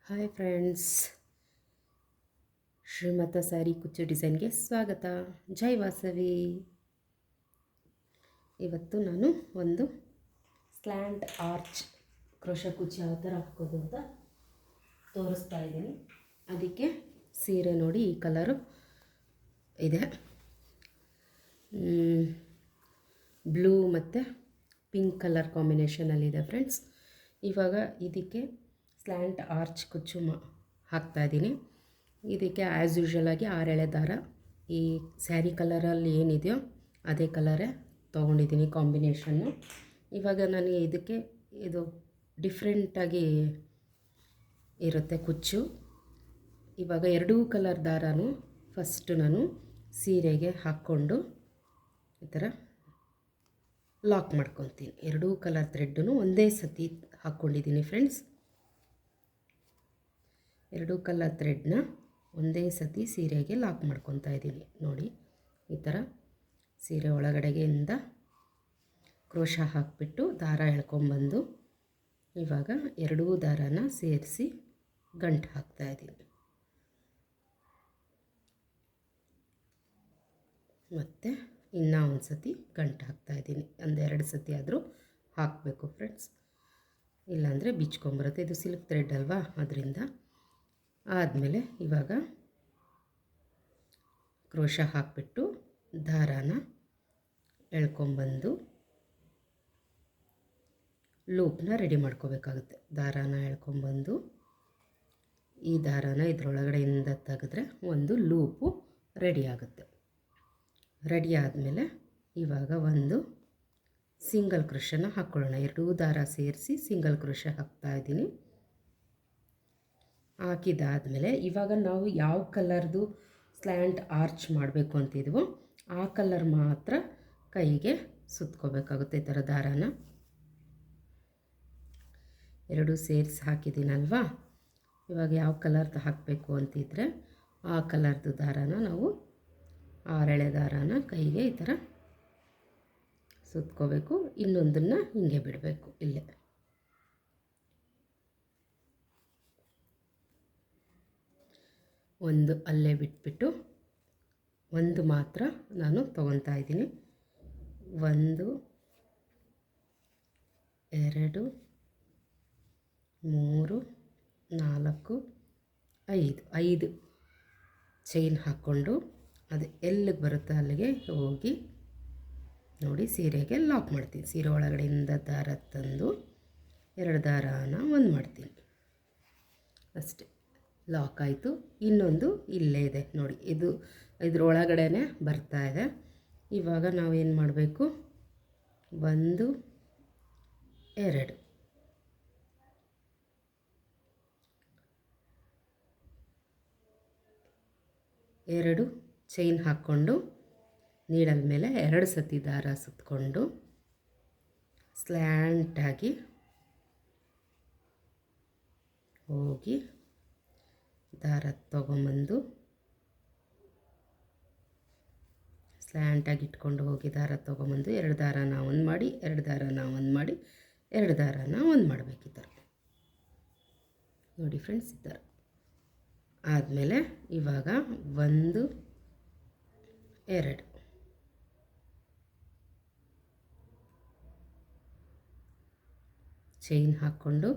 Hi friends, ಶ್ರೀಮತ sari ಕುಚ್ಚು ಡಿಸೈನ್ಗೆ ಸ್ವಾಗತ. ಜೈ ವಾಸವಿ. ಇವತ್ತು ನಾನು ಒಂದು ಸ್ಲ್ಯಾಂಟ್ ಆರ್ಚ್ ಕ್ರೋಶ ಕುಚ್ಚು ಯಾವ ಥರ ಹಾಕೋದು ಅಂತ ತೋರಿಸ್ತಾ ಇದ್ದೀನಿ. ಅದಕ್ಕೆ ಸೀರೆ ನೋಡಿ ಈ ಕಲರು ಇದೆ, ಬ್ಲೂ ಮತ್ತು ಪಿಂಕ್ ಕಲರ್ ಕಾಂಬಿನೇಷನಲ್ಲಿದೆ ಫ್ರೆಂಡ್ಸ್. ಇವಾಗ ಇದಕ್ಕೆ ಸ್ಲ್ಯಾಂಟ್ ಆರ್ಚ್ ಕುಚ್ಚು ಹಾಕ್ತಾಯಿದ್ದೀನಿ. ಇದಕ್ಕೆ ಆ್ಯಸ್ ಯೂಶ್ವಲಾಗಿ 6 ಎಳೆ ದಾರ, ಈ ಸ್ಯಾರಿ ಕಲರಲ್ಲಿ ಏನಿದೆಯೋ ಅದೇ ಕಲರೇ ತೊಗೊಂಡಿದ್ದೀನಿ ಕಾಂಬಿನೇಷನ್ನು. ಇವಾಗ ನನಗೆ ಇದಕ್ಕೆ ಇದು ಡಿಫ್ರೆಂಟಾಗಿ ಇರುತ್ತೆ ಕುಚ್ಚು. ಇವಾಗ 2 ಕಲರ್ ದಾರನೂ ಫಸ್ಟು ನಾನು ಸೀರೆಗೆ ಹಾಕ್ಕೊಂಡು ಈ ಥರ ಲಾಕ್ ಮಾಡ್ಕೊತೀನಿ. 2 ಕಲರ್ ಥ್ರೆಡ್ಡನ್ನು ಒಂದೇ ಸತಿ ಹಾಕ್ಕೊಂಡಿದ್ದೀನಿ ಫ್ರೆಂಡ್ಸ್. 2 ಕಲರ್ ಥ್ರೆಡ್ನ ಒಂದೇ ಸತಿ ಸೀರೆಗೆ ಲಾಕ್ ಮಾಡ್ಕೊತಾ ಇದ್ದೀನಿ. ನೋಡಿ ಈ ಥರ ಸೀರೆ ಒಳಗಡೆಗೆಯಿಂದ ಕ್ರೋಶ ಹಾಕಿಬಿಟ್ಟು ದಾರ ಎಳ್ಕೊಂಬಂದು ಇವಾಗ 2 ದಾರನ ಸೇರಿಸಿ ಗಂಟು ಹಾಕ್ತಾಯಿದ್ದೀನಿ. ಮತ್ತು ಇನ್ನೂ ಒಂದು ಸತಿ ಗಂಟು ಹಾಕ್ತಾಯಿದ್ದೀನಿ. 1-2 ಸತಿ ಆದರೂ ಹಾಕಬೇಕು ಫ್ರೆಂಡ್ಸ್, ಇಲ್ಲಾಂದರೆ ಬಿಚ್ಕೊಂಬರುತ್ತೆ. ಇದು ಸಿಲ್ಕ್ ಥ್ರೆಡ್ ಅಲ್ವಾ, ಅದರಿಂದ. ಆದಮೇಲೆ ಇವಾಗ ಕ್ರೋಶ ಹಾಕಿಬಿಟ್ಟು ದಾರಾನ ಎಳ್ಕೊಂಬಂದು ಲೂಪ್ನ ರೆಡಿ ಮಾಡ್ಕೋಬೇಕಾಗುತ್ತೆ. ದಾರಾನ ಎಳ್ಕೊಂಬಂದು ಈ ದಾರಾನ ಇದರೊಳಗಡೆಯಿಂದ ತೆಗೆದ್ರೆ ಒಂದು ಲೂಪು ರೆಡಿ ಆಗುತ್ತೆ. ರೆಡಿ ಆದಮೇಲೆ ಇವಾಗ ಒಂದು ಸಿಂಗಲ್ ಕ್ರೋಶನ ಹಾಕ್ಕೊಳ್ಳೋಣ. 2 ದಾರ ಸೇರಿಸಿ ಸಿಂಗಲ್ ಕ್ರೋಶ ಹಾಕ್ತಾಯಿದ್ದೀನಿ. ಹಾಕಿದಾದಮೇಲೆ ಇವಾಗ ನಾವು ಯಾವ ಕಲರ್ದು ಸ್ಲ್ಯಾಂಟ್ ಆರ್ಚ್ ಮಾಡಬೇಕು ಅಂತಿದ್ವೋ ಆ ಕಲರ್ ಮಾತ್ರ ಕೈಗೆ ಸುತ್ಕೋಬೇಕಾಗುತ್ತೆ. ಈ ಥರ ದಾರಾನ 2 ಸೇರಿಸಿ ಹಾಕಿದ್ದೀನಲ್ವಾ. ಇವಾಗ ಯಾವ ಕಲರ್ದು ಹಾಕಬೇಕು ಅಂತಿದ್ರೆ ಆ ಕಲರ್ದು ದಾರಾನ ನಾವು 6 ಎಳೆ ದಾರಾನ ಕೈಗೆ ಈ ಥರ ಸುತ್ಕೋಬೇಕು. ಇನ್ನೊಂದನ್ನು ಹಿಂಗೆ ಬಿಡಬೇಕು. ಇಲ್ಲೇ ಒಂದು ಅಲ್ಲೇ ಬಿಟ್ಬಿಟ್ಟು ಒಂದು ಮಾತ್ರ ನಾನು ತೊಗೊತಾ ಇದ್ದೀನಿ. 1 2 3 4 5 ಚೈನ್ ಹಾಕ್ಕೊಂಡು ಅದು ಎಲ್ಲಿಗೆ ಬರುತ್ತೋ ಅಲ್ಲಿಗೆ ಹೋಗಿ ನೋಡಿ ಸೀರೆಗೆ ಲಾಕ್ ಮಾಡ್ತೀನಿ. ಸೀರೆ ಒಳಗಡೆಯಿಂದ ದಾರ ತಂದು 2 ದಾರಾನ ಒಂದು ಮಾಡ್ತೀನಿ ಅಷ್ಟೇ. ಲಾಕ್ ಆಯಿತು. ಇನ್ನೊಂದು ಇಲ್ಲೇ ಇದೆ ನೋಡಿ, ಇದ್ರೊಳಗಡೆ ಬರ್ತಾ ಇದೆ. ಇವಾಗ ನಾವೇನು ಮಾಡಬೇಕು, 1 2 ಚೈನ್ ಹಾಕ್ಕೊಂಡು ನೀಡಲ್ ಮೇಲೆ 2 ಸತಿ ದಾರ ಸುತ್ತಕೊಂಡು ಸ್ಲ್ಯಾಂಟಾಗಿ ಹೋಗಿ ದಾರ ತೊಗೊಂಬಂದು ಸ್ಲ್ಯಾಂಟಾಗಿ ಇಟ್ಕೊಂಡು ಹೋಗಿ ದಾರ ತೊಗೊಂಬಂದು 2 ದಾರನ ಒಂದು ಮಾಡಿ 2 ದಾರನ ಒಂದು ಮಾಡಿ 2 ದಾರನ ಒಂದು ಮಾಡಬೇಕು. ಈ ಥರ ನೋಡಿ ಫ್ರೆಂಡ್ಸ್. ಈ ಥರ ಆದಮೇಲೆ ಇವಾಗ 1 2 ಚೈನ್ ಹಾಕ್ಕೊಂಡು